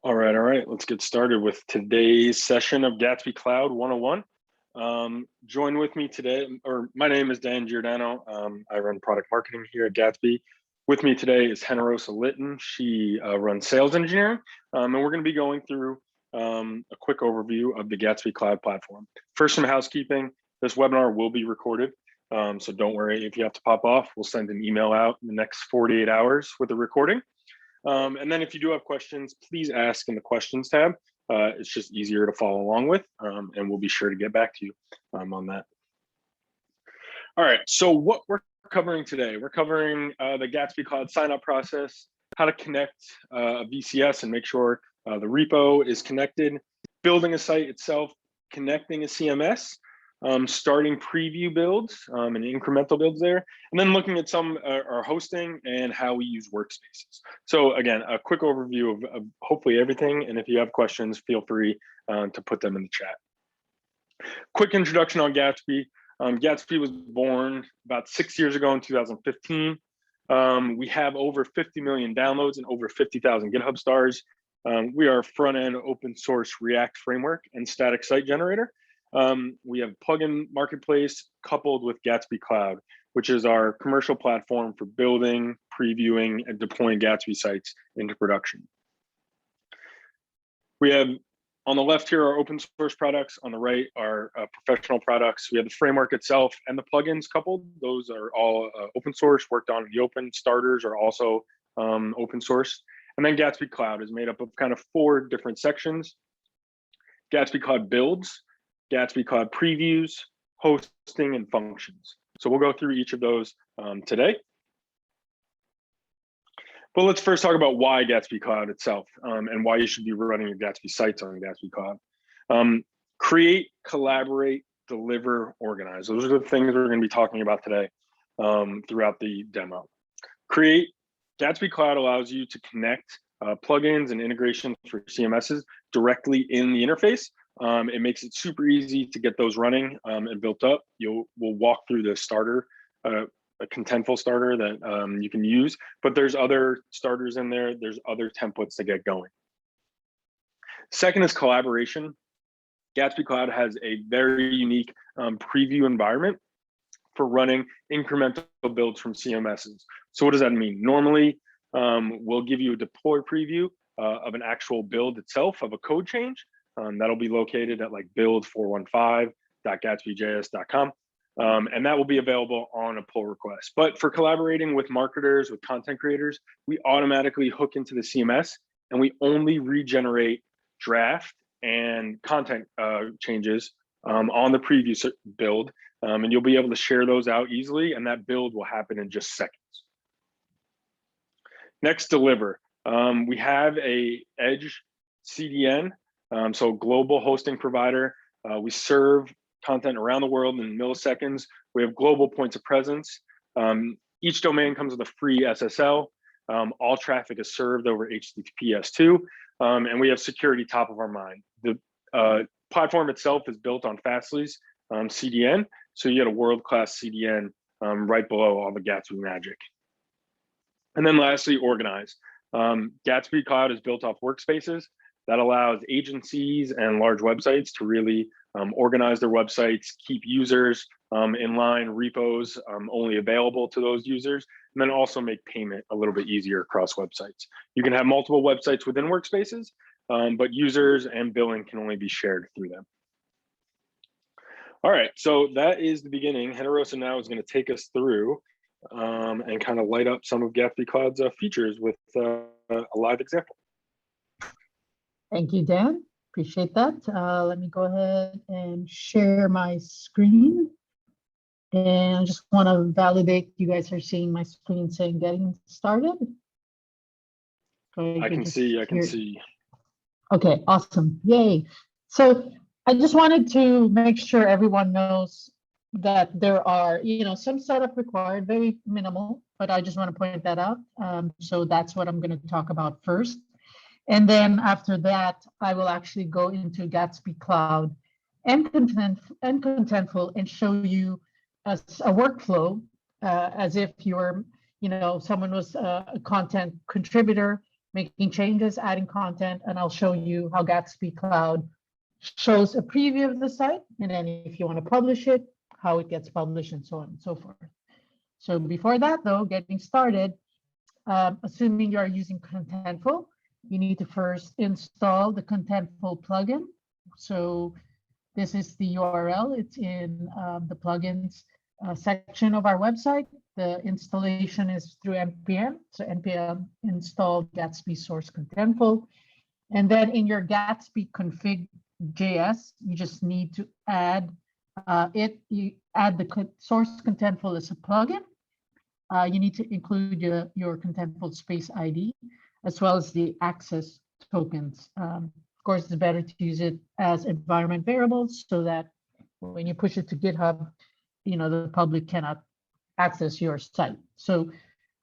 All right. Let's get started with today's session of Gatsby Cloud 101. Join with me today, or my name is Dan Giordano. I run product marketing here at Gatsby. With me today is Generosa Litton. She runs sales engineering, and we're going to be going through a quick overview of the Gatsby Cloud platform. First, some housekeeping. This webinar will be recorded, so don't worry if you have to pop off. We'll send an email out in the next 48 hours with the recording. And then if you do have questions, please ask in the questions tab. It's just easier to follow along with, and we'll be sure to get back to you on that. All right, so what we're covering today, we're covering the Gatsby Cloud sign-up process, how to connect a VCS and make sure the repo is connected, building a site itself, connecting a CMS, starting preview builds and incremental builds there, and then looking at some our hosting and how we use Workspaces. So again, a quick overview of hopefully everything, and if you have questions, feel free to put them in the chat. Quick introduction on Gatsby. Gatsby was born about 6 years ago in 2015. We have over 50 million downloads and over 50,000 GitHub stars. We are a front-end open source React framework and static site generator. We have plugin marketplace coupled with Gatsby Cloud, which is our commercial platform for building, previewing, and deploying Gatsby sites into production. We have on the left here our open source products, on the right are professional products. We have the framework itself and the plugins coupled. Those are all open source, worked on in the open. Starters are also open source. And then Gatsby Cloud is made up of kind of 4 different sections. Gatsby Cloud builds, Gatsby Cloud previews, hosting, and functions. So we'll go through each of those today. But let's first talk about why Gatsby Cloud itself and why you should be running your Gatsby sites on Gatsby Cloud. Create, collaborate, deliver, organize. Those are the things we're going to be talking about today throughout the demo. Create, Gatsby Cloud allows you to connect plugins and integrations for CMSs directly in the interface. It makes it super easy to get those running and built up. We'll walk through the starter, a contentful starter that you can use, but there's other starters in there. There's other templates to get going. Second is collaboration. Gatsby Cloud has a very unique preview environment for running incremental builds from CMSs. So what does that mean? Normally, we'll give you a deploy preview of an actual build itself of a code change. That'll be located at like build415.gatsbyjs.com. And that will be available on a pull request. But for collaborating with marketers, with content creators, we automatically hook into the CMS and we only regenerate draft and content changes on the preview build. And you'll be able to share those out easily, and that build will happen in just seconds. Next, deliver. We have a Edge CDN. So global hosting provider, we serve content around the world in milliseconds. We have global points of presence. Each domain comes with a free SSL. All traffic is served over HTTPS2, and we have security top of our mind. The platform itself is built on Fastly's CDN, so you get a world-class CDN right below all the Gatsby magic. And then lastly, organize. Gatsby Cloud is built off Workspaces. That allows agencies and large websites to really organize their websites, keep users in line, repos only available to those users, and then also make payment a little bit easier across websites. You can have multiple websites within Workspaces, but users and billing can only be shared through them. All right, so that is the beginning. Generosa now is going to take us through and kind of light up some of Gatsby Cloud's features with a live example. Thank you, Dan. Appreciate that. Let me go ahead and share my screen. And I just want to validate you guys are seeing my screen saying getting started. I can see. Okay, awesome. Yay. So I just wanted to make sure everyone knows that there are, some setup required, very minimal, but I just want to point that out. So that's what I'm going to talk about first. And then after that, I will actually go into Gatsby Cloud and Contentful and show you a workflow as if you're, someone was a content contributor making changes, adding content, and I'll show you how Gatsby Cloud shows a preview of the site. And then if you want to publish it, how it gets published and so on and so forth. So before that though, getting started, assuming you are using Contentful, you need to first install the Contentful plugin. So this is the URL. It's in the plugins section of our website. The installation is through npm. So npm install Gatsby source Contentful. And then in your Gatsby config.js, you just need to add you add the source Contentful as a plugin. You need to include your Contentful space ID, as well as the access tokens. Of course, it's better to use it as environment variables so that when you push it to GitHub, the public cannot access your site. So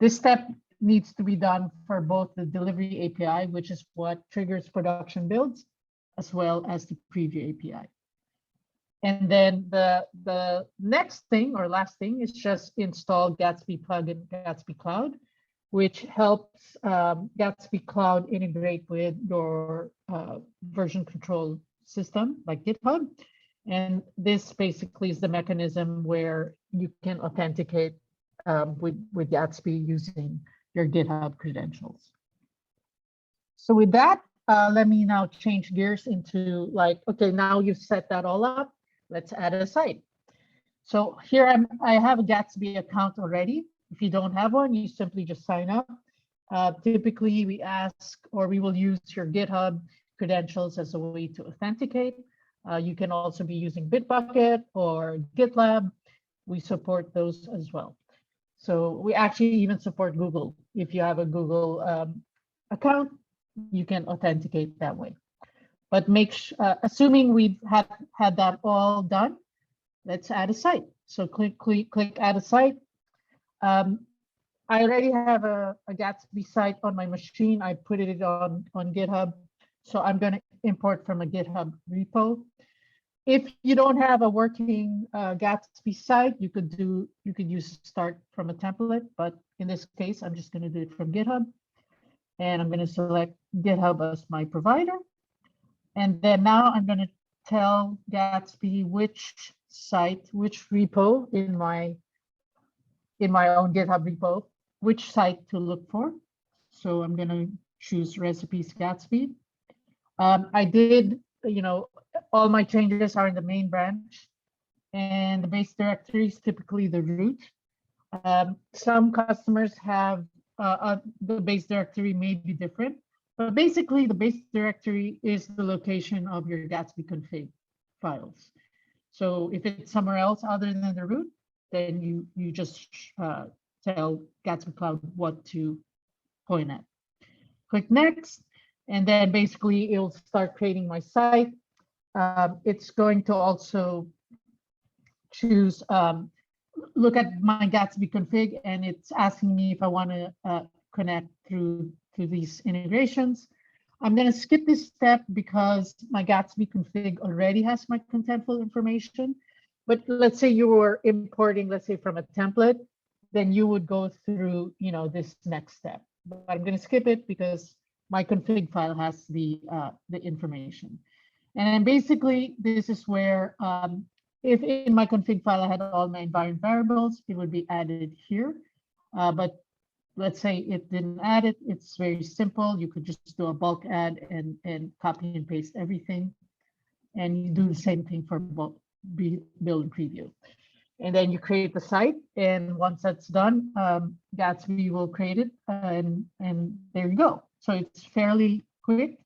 this step needs to be done for both the delivery API, which is what triggers production builds, as well as the preview API. And then the next thing or last thing is just install Gatsby plugin, Gatsby Cloud, which helps Gatsby Cloud integrate with your version control system like GitHub. And this basically is the mechanism where you can authenticate with Gatsby using your GitHub credentials. So with that, let me now change gears into okay, now you've set that all up. Let's add a site. So here I have a Gatsby account already. If you don't have one, you simply just sign up. Typically, we ask, or we will use your GitHub credentials as a way to authenticate. You can also be using Bitbucket or GitLab. We support those as well. So we actually even support Google. If you have a Google account, you can authenticate that way. But assuming we've had that all done, let's add a site. So click add a site. I already have a Gatsby site on my machine. I put it on GitHub. So I'm going to import from a GitHub repo. If you don't have a working Gatsby site, you could use start from a template. But in this case, I'm just going to do it from GitHub. And I'm going to select GitHub as my provider. And then now I'm going to tell Gatsby which repo in my own GitHub repo, which site to look for. So I'm going to choose recipes Gatsby. I did, all my changes are in the main branch, and the base directory is typically the root. Some customers have the base directory may be different. But basically, the base directory is the location of your Gatsby config files. So if it's somewhere else other than the root, then you just tell Gatsby Cloud what to point at. Click next, and then basically it'll start creating my site. It's going to also choose, look at my Gatsby config, and it's asking me if I want to connect through these integrations. I'm going to skip this step because my Gatsby config already has my Contentful information. But let's say you were importing, let's say from a template, then you would go through, this next step. But I'm going to skip it because my config file has the information. And then basically, this is where, if in my config file I had all my environment variables, it would be added here. But let's say it didn't add it. It's very simple. You could just do a bulk add and copy and paste everything. And you do the same thing for both build and preview. And then you create the site. And once that's done, Gatsby will create it. And there you go. So it's fairly quick.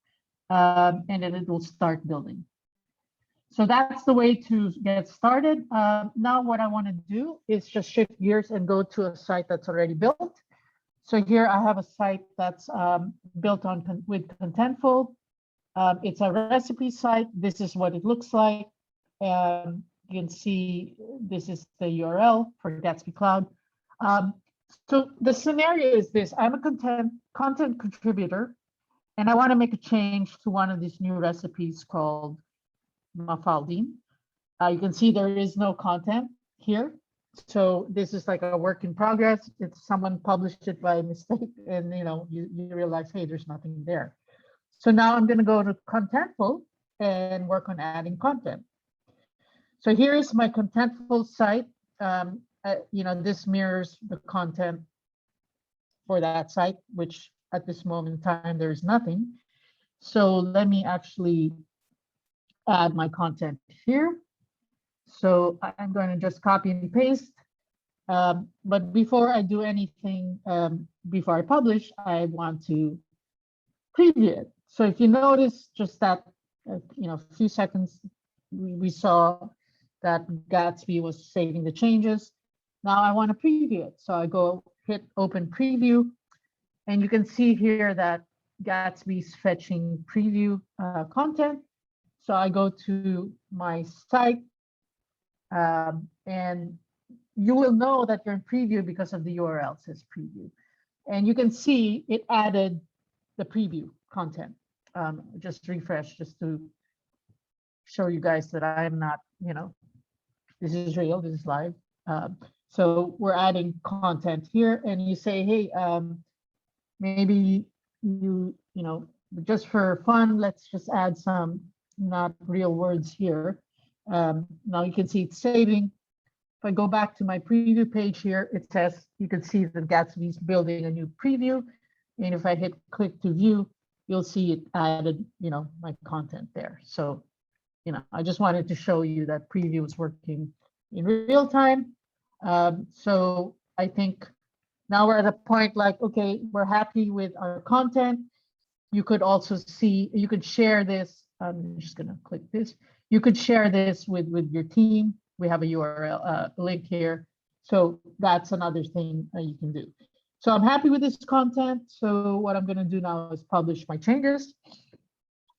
And then it will start building. So that's the way to get started. Now what I want to do is just shift gears and go to a site that's already built. So here I have a site that's built with Contentful. It's a recipe site. This is what it looks like. You can see this is the URL for Gatsby Cloud. So the scenario is this: I'm a content contributor, and I want to make a change to one of these new recipes called Mafaldine. You can see there is no content here. So this is like a work in progress. If someone published it by mistake and you realize, hey, there's nothing there. So now I'm going to go to Contentful and work on adding content. So here is my Contentful site. This mirrors the content for that site, which at this moment in time, there is nothing. So let me actually add my content here. So I'm going to just copy and paste. But before I do anything, before I publish, I want to preview it. So if you notice just that, a few seconds, we saw that Gatsby was saving the changes. Now I want to preview it. So I go hit open preview, and you can see here that Gatsby's fetching preview content. So I go to my site, and you will know that you're in preview because of the URL says preview. And you can see it added the preview content. Just refresh just to show you guys that I'm not, this is real, this is live. So we're adding content here, and you say, hey, maybe just for fun, let's just add some not real words here. Now you can see it's saving. If I go back to my preview page here, it says, you can see that Gatsby's building a new preview. And if I hit click to view, you'll see it added, my content there. So, I just wanted to show you that preview is working in real time. So I think now we're at a point like, okay, we're happy with our content. You could also see, you could share this. I'm just gonna click this. You could share this with your team. We have a URL link here. So that's another thing you can do. So I'm happy with this content. So what I'm gonna do now is publish my changes.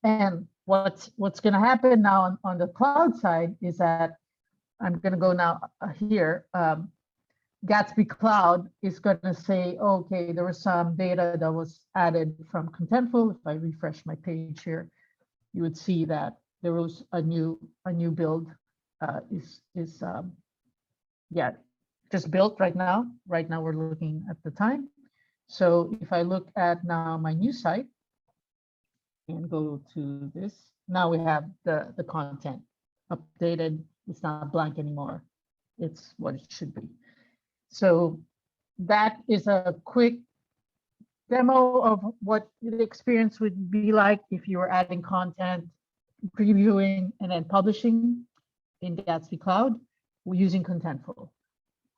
And what's gonna happen now on the cloud side is that I'm gonna go now here. Gatsby Cloud is going to say, okay, there was some data that was added from Contentful. If I refresh my page here, you would see that there was a new build just built right now. Right now we're looking at the time. So if I look at now my new site and go to this, now we have the content updated. It's not blank anymore. It's what it should be. So that is a quick demo of what the experience would be like if you were adding content, previewing, and then publishing in Gatsby Cloud using Contentful.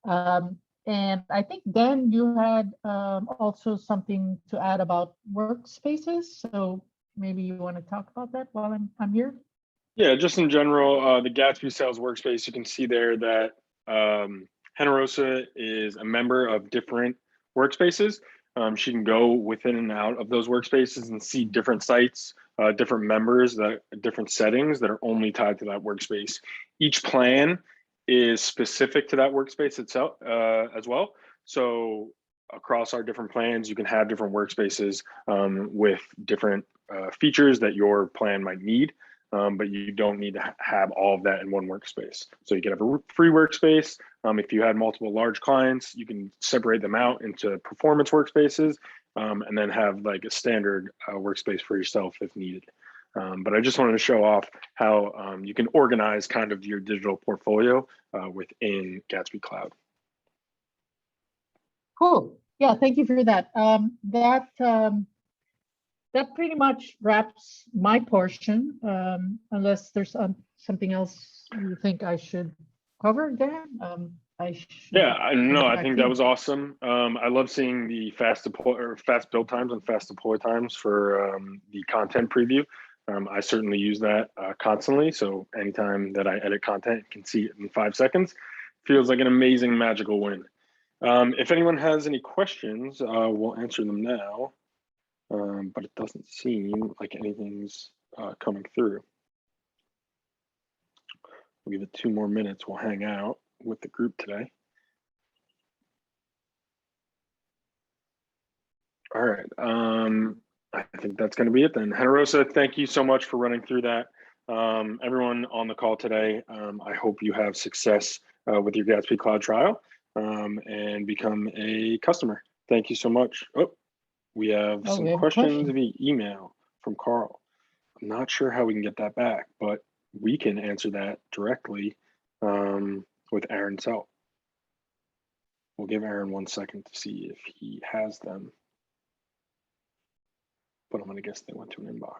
And I think, Dan, you had also something to add about workspaces. So maybe you want to talk about that while I'm here? Yeah, just in general, the Gatsby Sales Workspace, you can see there that Generosa is a member of different workspaces. She can go within and out of those workspaces and see different sites, different members, different settings that are only tied to that workspace. Each plan is specific to that workspace itself as well. So across our different plans, you can have different workspaces with different features that your plan might need. But you don't need to have all of that in one workspace. So you can have a free workspace. If you had multiple large clients, you can separate them out into performance workspaces and then have like a standard workspace for yourself if needed. But I just wanted to show off how you can organize kind of your digital portfolio within Gatsby Cloud. Cool. Yeah, thank you for that. That pretty much wraps my portion, unless there's something else you think I should cover, Dan. I think that was awesome. I love seeing the fast build times and fast deploy times for the content preview. I certainly use that constantly. So anytime that I edit content, you can see it in 5 seconds. Feels like an amazing magical win. If anyone has any questions, we'll answer them now. But it doesn't seem like anything's coming through. We'll give it 2 more minutes. We'll hang out with the group today. All right. I think that's going to be it then. Generosa, thank you so much for running through that. Everyone on the call today, I hope you have success with your Gatsby Cloud trial and become a customer. Thank you so much. Oh, we have some we have a questions question. via email from Carl. I'm not sure how we can get that back, but we can answer that directly with Aaron's help. We'll give Aaron 1 second to see if he has them. But I'm going to guess they went to an inbox.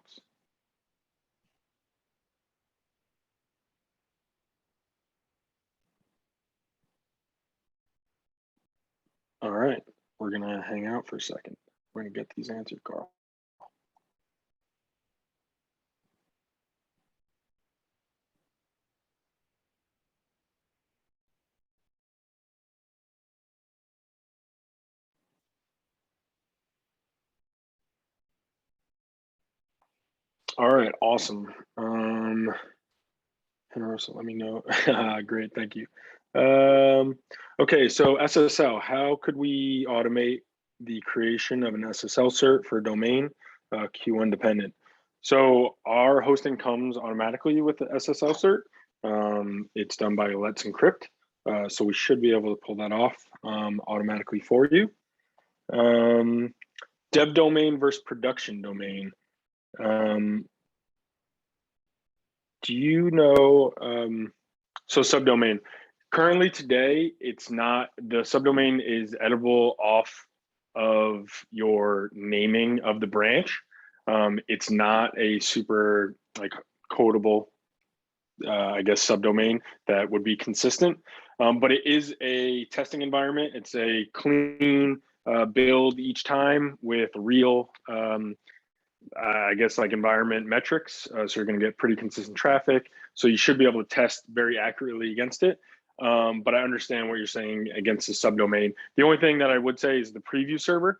All right, we're going to hang out for a second. We're going to get these answered, Carl. All right, awesome. Henrosa, let me know. Great, thank you. Okay, so SSL, how could we automate the creation of an SSL cert for a domain, Q1 dependent? So our hosting comes automatically with the SSL cert. It's done by Let's Encrypt, so we should be able to pull that off automatically for you. Dev domain versus production domain. Do you know, so subdomain, currently today, it's not, the subdomain is editable off of your naming of the branch. It's not a super like codable, I guess, subdomain that would be consistent, but it is a testing environment. It's a clean build each time with real, I guess, like environment metrics. So you're going to get pretty consistent traffic. So you should be able to test very accurately against it. But I understand what you're saying against the subdomain. The only thing that I would say is the preview server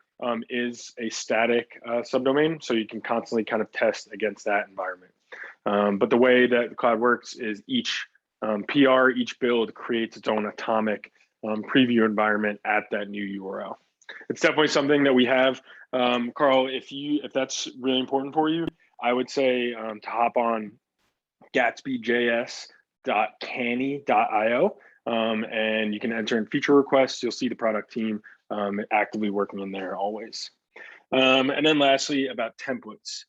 is a static subdomain. So you can constantly kind of test against that environment. But the way that the cloud works is each PR, each build creates its own atomic preview environment at that new URL. It's definitely something that we have. Carl, if that's really important for you, I would say to hop on gatsbyjs.canny.io and you can enter in feature requests. You'll see the product team actively working in there always. And then lastly, about templates.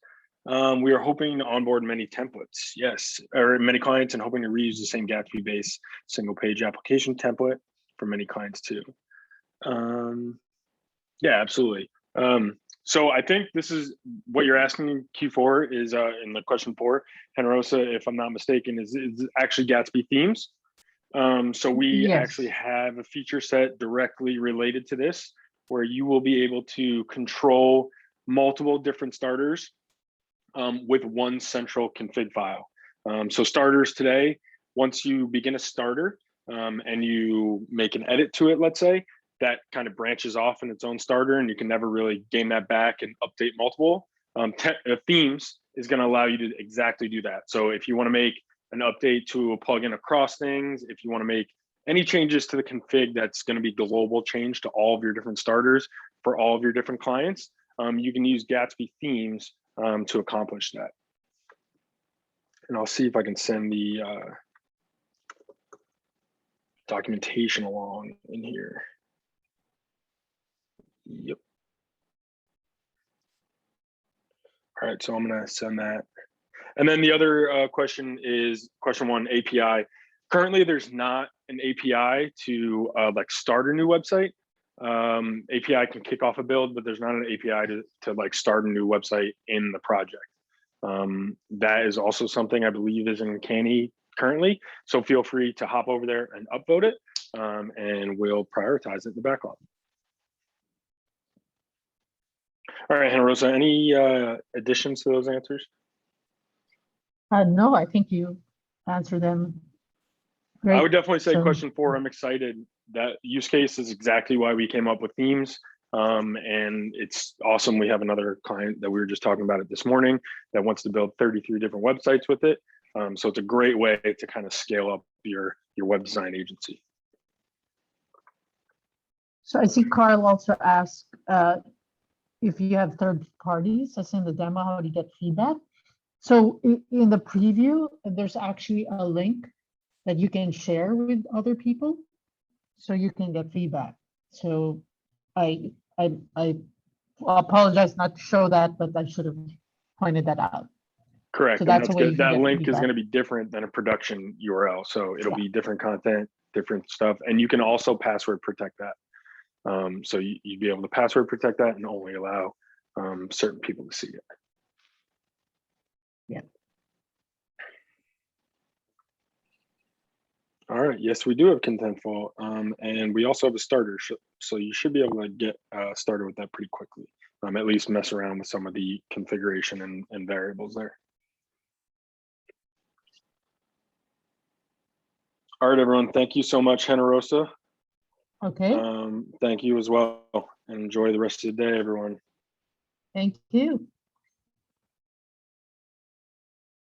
We are hoping to onboard many templates, yes, or many clients, and hoping to reuse the same Gatsby-based single page application template for many clients too. Yeah, absolutely. So I think this is what you're asking. Q4 is in the question 4, Henrosa, if I'm not mistaken, is actually Gatsby Themes. So we actually have a feature set directly related to this, where you will be able to control multiple different starters with one central config file. So starters today, once you begin a starter and you make an edit to it, let's say, that kind of branches off in its own starter and you can never really gain that back and update multiple. Themes is going to allow you to exactly do that. So if you want to make an update to a plugin across things, if you want to make any changes to the config that's going to be global change to all of your different starters for all of your different clients, you can use Gatsby Themes to accomplish that. And I'll see if I can send the documentation along in here. Yep. All right, so I'm gonna send that. And then the other question is question 1, API. Currently, there's not an API to like start a new website. API can kick off a build, but there's not an API to like start a new website in the project. That is also something I believe is in Canny currently. So feel free to hop over there and upvote it, and we'll prioritize it in the backlog. All right, Henrosa, any additions to those answers? No, I think you answered them great. I would definitely say question 4, I'm excited. That use case is exactly why we came up with themes. And it's awesome. We have another client that we were just talking about it this morning that wants to build 33 different websites with it. So it's a great way to kind of scale up your web design agency. So I see Carl also asked if you have third parties, as in the demo, how do you get feedback? So in the preview, there's actually a link that you can share with other people so you can get feedback. So I apologize not to show that, but I should have pointed that out. Correct. So And that's that's a way you good. can That get link is feedback. going to be different than a production URL. So it'll Yeah. be different content, different stuff. And you can also password protect that. So you'd be able to password protect that and only allow certain people to see it. Yeah. All right. Yes, we do have Contentful. And we also have a starter. So you should be able to get started with that pretty quickly. At least mess around with some of the configuration and variables there. All right, everyone. Thank you so much, Generosa. Okay. Thank you as well. And enjoy the rest of the day, everyone. Thank you.